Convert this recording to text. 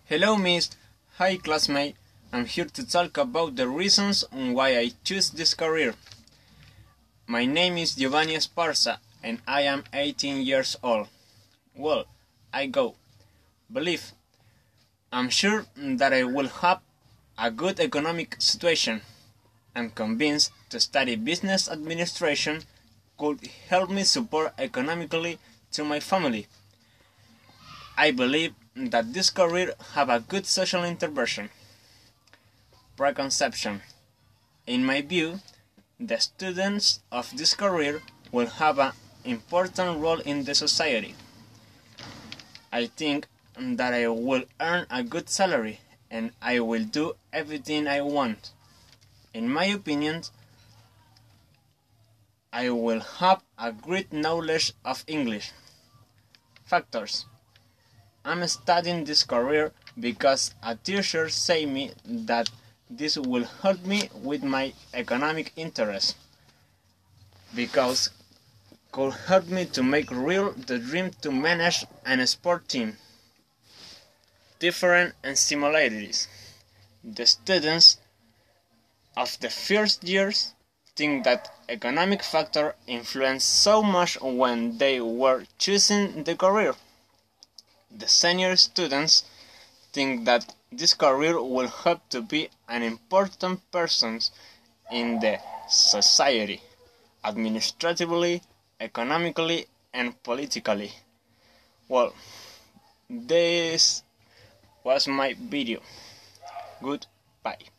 Hello, Miss. Hi, classmate. I'm here to talk about the reasons on why I choose this career. My name is Giovanni Esparza, and I am 18 years old. Well, I go. Believe. I'm sure that I will have a good economic situation. I'm convinced to study business administration could help me support economically to my family. I believe that this career have a good social intervention. Preconception. In my view, the students of this career will have an important role in the society. I think that I will earn a good salary and I will do everything I want. In my opinion, I will have a great knowledge of English. Factors. I'm studying this career because a teacher said me that this will help me with my economic interests. Because could help me to make real the dream to manage an sport team. Different and similarities. The students of the first years think that economic factor influenced so much when they were choosing the career. The senior students think that this career will help to be an important person in the society, administratively, economically, and politically. Well, this was my video. Goodbye.